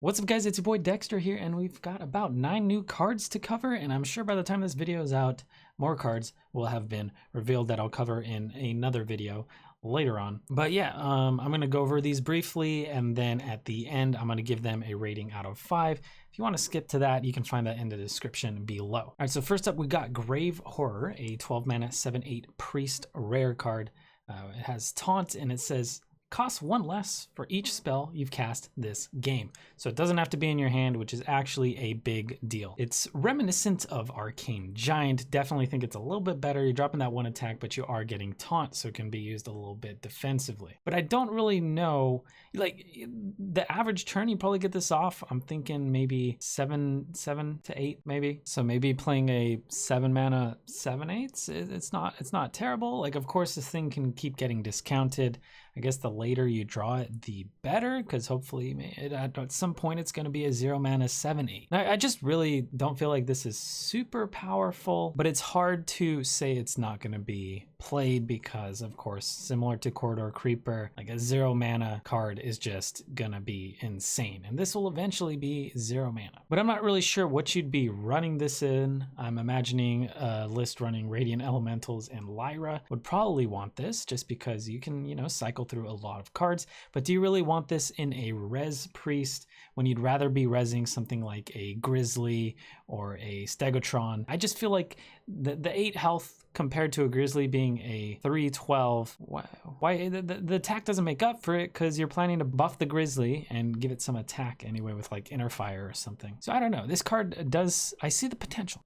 What's up guys, it's your boy Dekkster here, and we've got about 9 new cards to cover, and I'm sure by the time this video is out, more cards will have been revealed that I'll cover in another video later on. But yeah, I'm going to go over these briefly, and then at the end, I'm going to give them a rating out of 5. If you want to skip to that, you can find that in the description below. All right, so first up, we got Grave Horror, a 12 mana 7/8 priest rare card. It has taunt, and it says, costs 1 less for each spell you've cast this game. So it doesn't have to be in your hand, which is actually a big deal. It's reminiscent of Arcane Giant. Definitely think it's a little bit better. You're dropping that 1 attack, but you are getting taunt, so it can be used a little bit defensively. But I don't really know, like the average turn, you probably get this off. I'm thinking maybe 7 to 8 maybe. So maybe playing a 7 mana 7/8, it's not terrible. Like, of course, this thing can keep getting discounted. I guess the later you draw it, the better, because hopefully at some point it's going to be a 0 mana 7/8. I just really don't feel like this is super powerful, but it's hard to say it's not going to be played because, of course, similar to Corridor Creeper, like a 0 mana card is just going to be insane. And this will eventually be 0 mana. But I'm not really sure what you'd be running this in. I'm imagining a list running Radiant Elementals and Lyra would probably want this just because you can, cycle through a lot of cards. But do you really want this in a res priest when you'd rather be resing something like a Grizzly or a Stegotron? I just feel like the 8 health compared to a Grizzly being a 3/12, why the attack doesn't make up for it, because you're planning to buff the Grizzly and give it some attack anyway with like Inner Fire or something. So I don't know. This card does, I see the potential.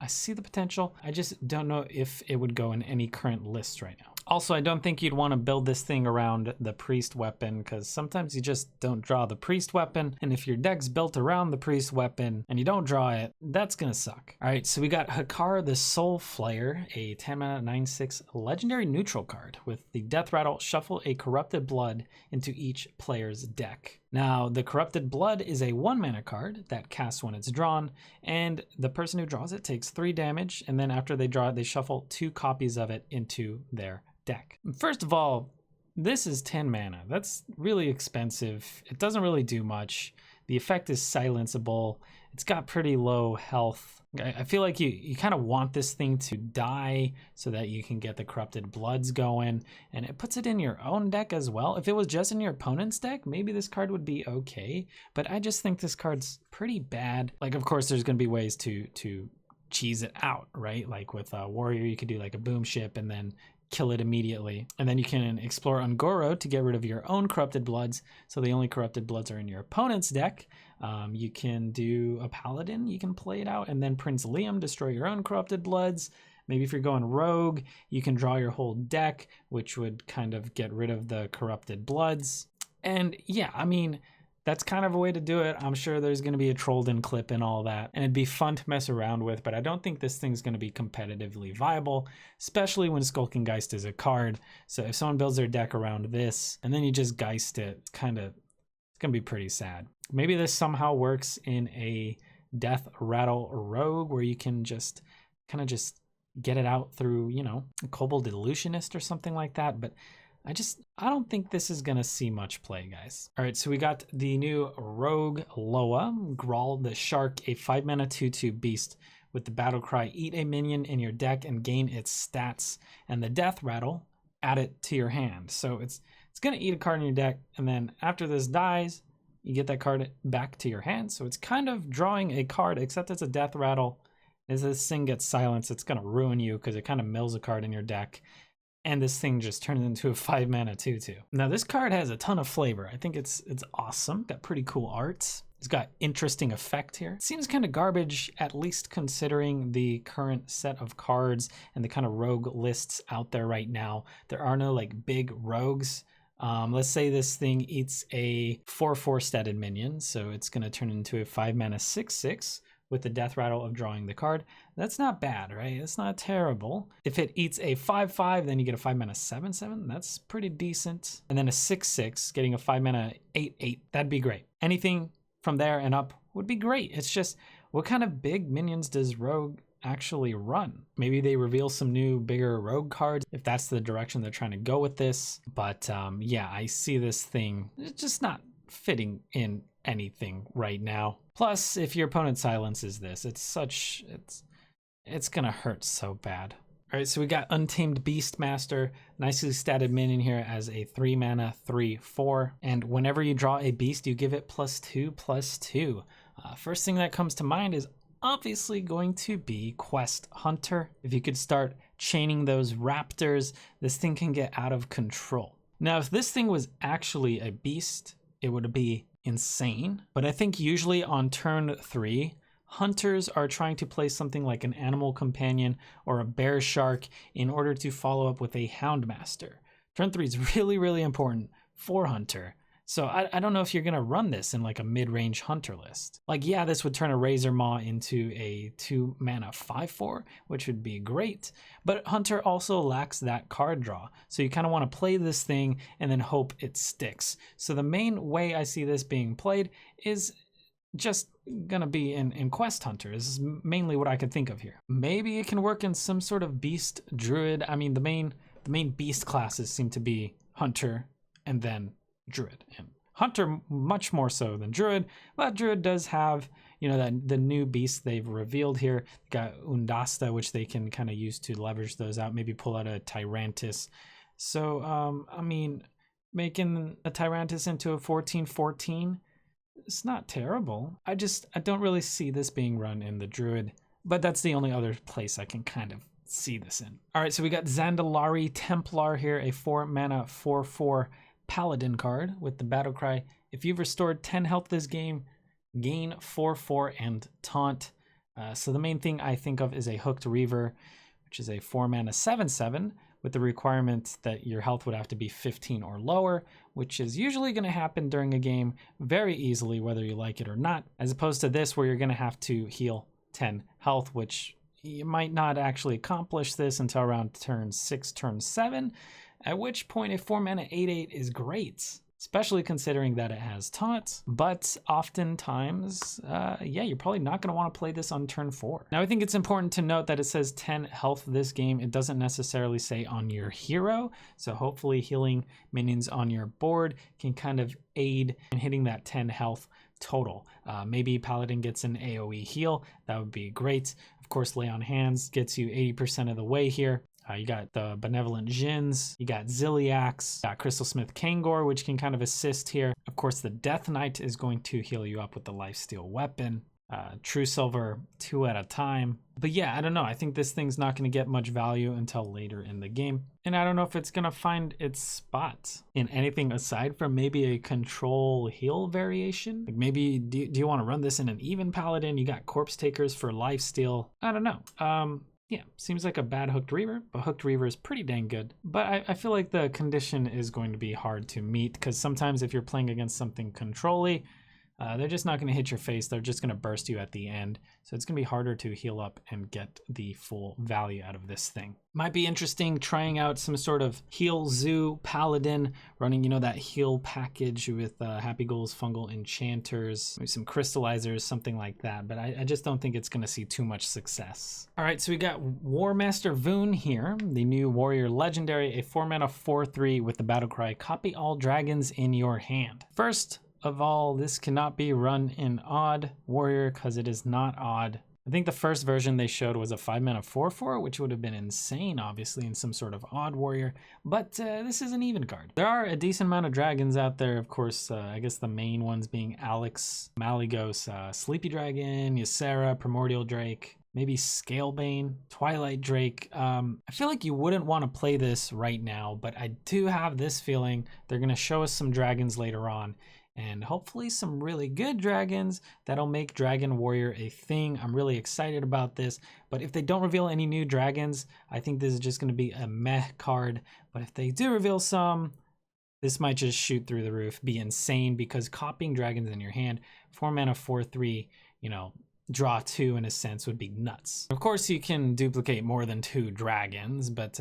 I just don't know if it would go in any current list right now. Also, I don't think you'd want to build this thing around the priest weapon, because sometimes you just don't draw the priest weapon, and if your deck's built around the priest weapon and you don't draw it, that's gonna suck. All right, so we got Hakkar the Soulflayer, a 10 mana 9/6 legendary neutral card. With the death rattle, shuffle a Corrupted Blood into each player's deck. Now, the Corrupted Blood is a 1 mana card that casts when it's drawn, and the person who draws it takes 3 damage, and then after they draw it, they shuffle 2 copies of it into their deck. First of all, this is 10 mana. That's really expensive. It doesn't really do much. The effect is silenceable. It's got pretty low health. I feel like you kind of want this thing to die so that you can get the Corrupted Bloods going, and it puts it in your own deck as well. If it was just in your opponent's deck, maybe this card would be okay, but I just think this card's pretty bad. Like, of course, there's going to be ways to cheese it out, right? Like with a Warrior, you could do like a Boom Ship and then kill it immediately, and then you can explore Ungoro to get rid of your own Corrupted Bloods, so the only Corrupted Bloods are in your opponent's deck. You can do a Paladin, you can play it out, and then Prince Liam, destroy your own Corrupted Bloods. Maybe if you're going Rogue, you can draw your whole deck, which would kind of get rid of the Corrupted Bloods. And yeah, I mean, that's kind of a way to do it. I'm sure there's going to be a Trollden clip and all that, and it'd be fun to mess around with, but I don't think this thing's going to be competitively viable, especially when Skulking Geist is a card. So if someone builds their deck around this, and then you just Geist it, it's going to be pretty sad. Maybe this somehow works in a Death Rattle Rogue, where you can just kind of just get it out through, a Kobold Illusionist or something like that, but I don't think this is going to see much play, guys. All right, so we got the new Rogue Lowa, Gral the Shark, a 5 mana 2/2 beast with the battle cry, eat a minion in your deck and gain its stats, and the death rattle, add it to your hand. So it's going to eat a card in your deck, and then after this dies, you get that card back to your hand. So it's kind of drawing a card, except it's a death rattle. As this thing gets silenced, it's going to ruin you because it kind of mills a card in your deck. And this thing just turns into a 5 mana 2/2. Now this card has a ton of flavor. I think it's awesome. Got pretty cool art. It's got interesting effect here. It seems kind of garbage, at least considering the current set of cards and the kind of rogue lists out there right now. There are no like big rogues. Let's say this thing eats a 4/4 statted minion, so it's going to turn into a 5 mana 6/6. With the death rattle of drawing the card. That's not bad, right? It's not terrible. If it eats a 5/5, then you get a 5 mana 7/7. That's pretty decent. And then a 6/6, getting a 5 mana 8/8. That'd be great. Anything from there and up would be great. It's just, what kind of big minions does Rogue actually run? Maybe they reveal some new bigger Rogue cards if that's the direction they're trying to go with this. But yeah, I see this thing just not fitting in anything right now. Plus, if your opponent silences this, it's gonna hurt so bad. All right, so we got Untamed Beastmaster, nicely statted minion here as a 3 mana 3/4, and whenever you draw a beast, you give it +2/+2. First thing that comes to mind is obviously going to be Quest Hunter. If you could start chaining those raptors, this thing can get out of control. Now, if this thing was actually a beast, it would be insane, but I think usually on turn 3, hunters are trying to play something like an animal companion or a bear shark in order to follow up with a Houndmaster. Turn 3 is really, really important for hunter. So I don't know if you're going to run this in like a mid-range hunter list. Like, yeah, this would turn a Razor Maw into a 2 mana 5/4, which would be great. But hunter also lacks that card draw. So you kind of want to play this thing and then hope it sticks. So the main way I see this being played is just gonna be in Quest Hunter. This is mainly what I could think of here. Maybe it can work in some sort of beast druid. I mean, the main beast classes seem to be Hunter and then Druid, and Hunter much more so than Druid, but Druid does have, you know, that the new beast they've revealed here. They got Undasta, which they can kind of use to leverage those out, maybe pull out a Tyrantus. So I mean, making a Tyrantus into a 14/14, it's not terrible. I don't really see this being run in the Druid, but that's the only other place I can kind of see this in. All right, so we got Zandalari Templar here, a 4 mana 4/4 Paladin card with the battle cry. If you've restored 10 health this game, gain 4/4 and taunt. So the main thing I think of is a Hooked Reaver, which is a 4 mana 7/7 with the requirement that your health would have to be 15 or lower, which is usually going to happen during a game very easily, whether you like it or not, as opposed to this where you're going to have to heal 10 health, which you might not actually accomplish this until around turn 6, turn 7, at which point a 4 mana 8/8 is great, especially considering that it has taunt. But oftentimes, yeah, you're probably not going to want to play this on turn 4. Now, I think it's important to note that it says 10 health this game. It doesn't necessarily say on your hero. So hopefully healing minions on your board can kind of aid in hitting that 10 health total. Maybe Paladin gets an AoE heal. That would be great. Of course, Lay on Hands gets you 80% of the way here. You got the Benevolent Djinns, you got Ziliax, got Crystalsmith Kangor, which can kind of assist here. Of course, the Death Knight is going to heal you up with the Lifesteal Weapon. True Silver 2 at a time. But yeah, I don't know. I think this thing's not going to get much value until later in the game. And I don't know if it's going to find its spot in anything aside from maybe a control heal variation. Like maybe, do you want to run this in an even Paladin? You got Corpse Takers for Lifesteal. I don't know. Yeah, seems like a bad Hooked Reaver, but Hooked Reaver is pretty dang good. But I feel like the condition is going to be hard to meet, because sometimes if you're playing against something control-y, they're just not going to hit your face. They're just going to burst you at the end. So it's going to be harder to heal up and get the full value out of this thing. Might be interesting trying out some sort of Heal Zoo Paladin, running, you know, that heal package with Happy Ghouls, Fungal Enchanters, maybe some Crystallizers, something like that. But I just don't think it's going to see too much success. All right, so we got Master Voone here, the new Warrior Legendary, a 4 mana 4/3 with the battle cry, copy all dragons in your hand. First of all, this cannot be run in Odd Warrior because it is not odd. I think the first version they showed was a 5 mana 4/4, which would have been insane, obviously, in some sort of Odd Warrior, but this is an even card. There are a decent amount of dragons out there, of course. I guess the main ones being Alex, Malygos, Sleepy Dragon, Ysera, Primordial Drake, maybe Scalebane, Twilight Drake. I feel like you wouldn't want to play this right now, but I do have this feeling they're going to show us some dragons later on, and hopefully some really good dragons that'll make Dragon Warrior a thing. I'm really excited about this, but if they don't reveal any new dragons, I think this is just going to be a meh card. But if they do reveal some, this might just shoot through the roof, be insane, because copying dragons in your hand, 4 mana 4/3, you know, draw 2 in a sense, would be nuts. Of course, you can duplicate more than 2 dragons, but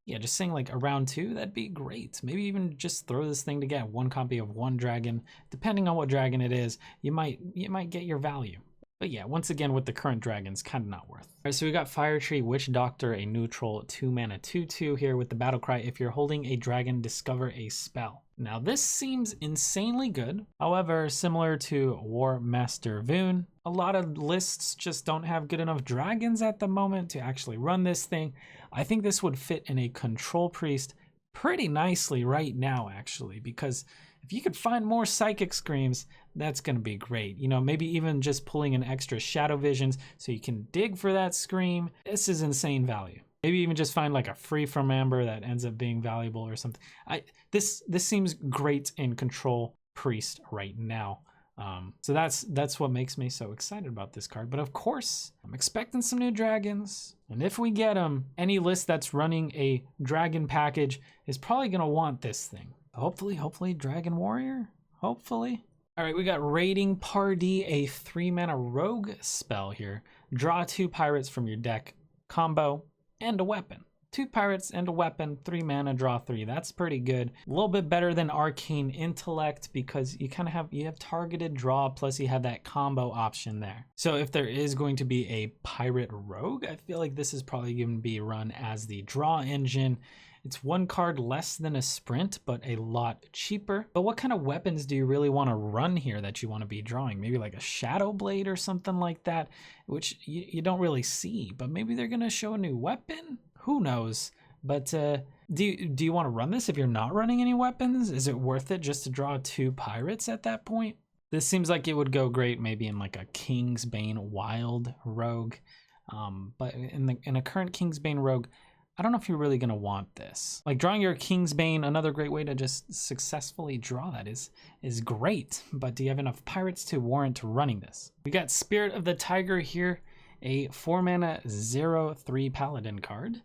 yeah, just saying like around 2, that'd be great. Maybe even just throw this thing to get one copy of one dragon. Depending on what dragon it is, you might get your value. But yeah, once again, with the current dragons, kind of not worth. All right, so we got Firetree Witchdoctor, a neutral 2-mana 2/2 here with the battle cry. If you're holding a dragon, discover a spell. Now this seems insanely good. However, similar to Master Voone, a lot of lists just don't have good enough dragons at the moment to actually run this thing. I think this would fit in a control priest pretty nicely right now, actually, because if you could find more Psychic Screams, that's going to be great. You know, maybe even just pulling an extra Shadow Visions so you can dig for that Scream. This is insane value. Maybe even just find like a free from Amber that ends up being valuable or something. This seems great in Control Priest right now. So that's what makes me so excited about this card. But of course, I'm expecting some new dragons. And if we get them, any list that's running a dragon package is probably going to want this thing. Hopefully Dragon Warrior, hopefully. All right, we got Raiding Party, a 3-mana rogue spell here. Draw 2 pirates from your deck, combo, and a weapon. 2 pirates and a weapon, 3 mana, draw 3. That's pretty good. A little bit better than Arcane Intellect because you kind of have targeted draw, plus you have that combo option there. So if there is going to be a pirate rogue, I feel like this is probably going to be run as the draw engine. It's 1 card less than a sprint, but a lot cheaper. But what kind of weapons do you really want to run here that you want to be drawing? Maybe like a Shadow Blade or something like that, which you don't really see, but maybe they're going to show a new weapon? Who knows? But do you want to run this if you're not running any weapons? Is it worth it just to draw 2 pirates at that point? This seems like it would go great maybe in like a Kingsbane Wild Rogue. But in a current Kingsbane Rogue, I don't know if you're really going to want this. Like drawing your Kingsbane, another great way to just successfully draw that is great. But do you have enough pirates to warrant running this? We got Spirit of the Tiger here, a 4-mana 0/3 paladin card.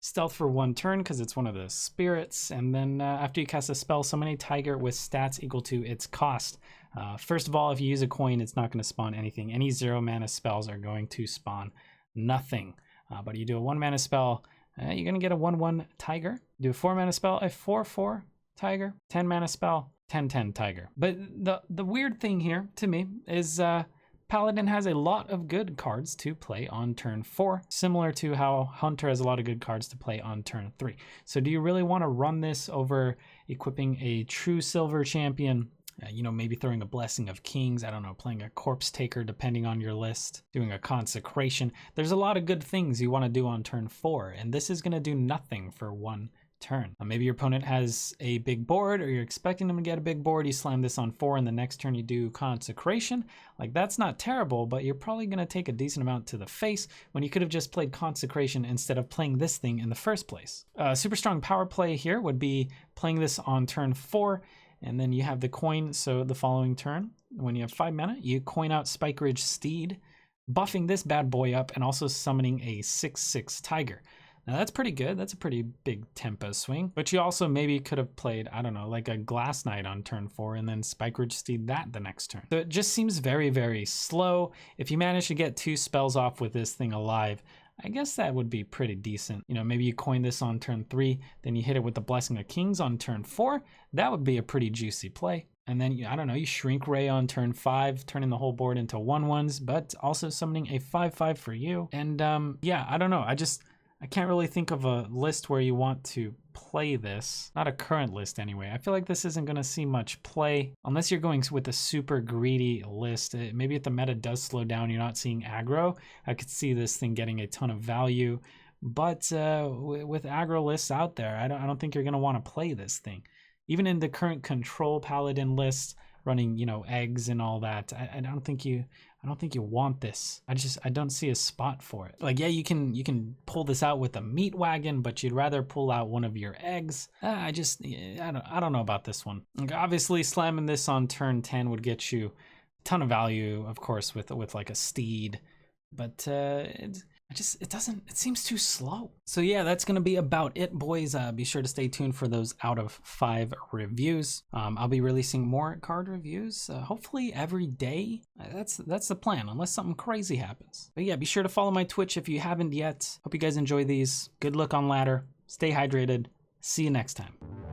Stealth for 1 turn because it's one of the spirits. And then after you cast a spell, summon a tiger with stats equal to its cost. First of all, if you use a coin, it's not going to spawn anything. Any 0-mana spells are going to spawn nothing. But you do a 1-mana spell, you're going to get a 1/1 tiger. Do a 4-mana spell, a 4/4 tiger. 10-mana spell, 10/10 tiger. But the weird thing here to me is Paladin has a lot of good cards to play on turn 4, similar to how Hunter has a lot of good cards to play on turn 3. So do you really want to run this over equipping a true silver champion? You know, maybe throwing a Blessing of Kings, I don't know, playing a Corpse Taker depending on your list, doing a Consecration. There's a lot of good things you want to do on turn 4, and this is going to do nothing for 1 turn. Maybe your opponent has a big board, or you're expecting them to get a big board, you slam this on 4, and the next turn you do Consecration. Like, that's not terrible, but you're probably going to take a decent amount to the face when you could have just played Consecration instead of playing this thing in the first place. Super strong power play here would be playing this on turn 4, and then you have the coin, so the following turn, when you have 5 mana, you coin out Spike Ridge Steed, buffing this bad boy up, and also summoning a 6/6 tiger. Now that's pretty good, that's a pretty big tempo swing, but you also maybe could have played, I don't know, like a Glass Knight on turn 4, and then Spike Ridge Steed that the next turn. So it just seems very, very slow. If you manage to get 2 spells off with this thing alive, I guess that would be pretty decent. You know, maybe you coin this on turn 3, then you hit it with the Blessing of Kings on turn 4. That would be a pretty juicy play. And then, I don't know, you Shrink Ray on turn 5, turning the whole board into 1/1s, but also summoning a 5/5 for you. And yeah, I don't know. I can't really think of a list where you want to play this. Not a current list anyway. I feel like this isn't going to see much play unless you're going with a super greedy list. Maybe if the meta does slow down, you're not seeing aggro. I could see this thing getting a ton of value. But with aggro lists out there, I don't think you're going to want to play this thing. Even in the current control paladin list, running, you know, eggs and all that, I don't think you want this. I don't see a spot for it. Like, yeah, you can pull this out with a meat wagon, but you'd rather pull out one of your eggs. I don't know about this one. Like, obviously slamming this on turn 10 would get you a ton of value, of course, with like a steed, but it seems too slow. So yeah, that's gonna be about it, boys. Be sure to stay tuned for those out of 5 reviews. I'll be releasing more card reviews, hopefully every day. That's the plan, unless something crazy happens. But yeah, be sure to follow my Twitch if you haven't yet. Hope you guys enjoy these. Good luck on ladder. Stay hydrated. See you next time.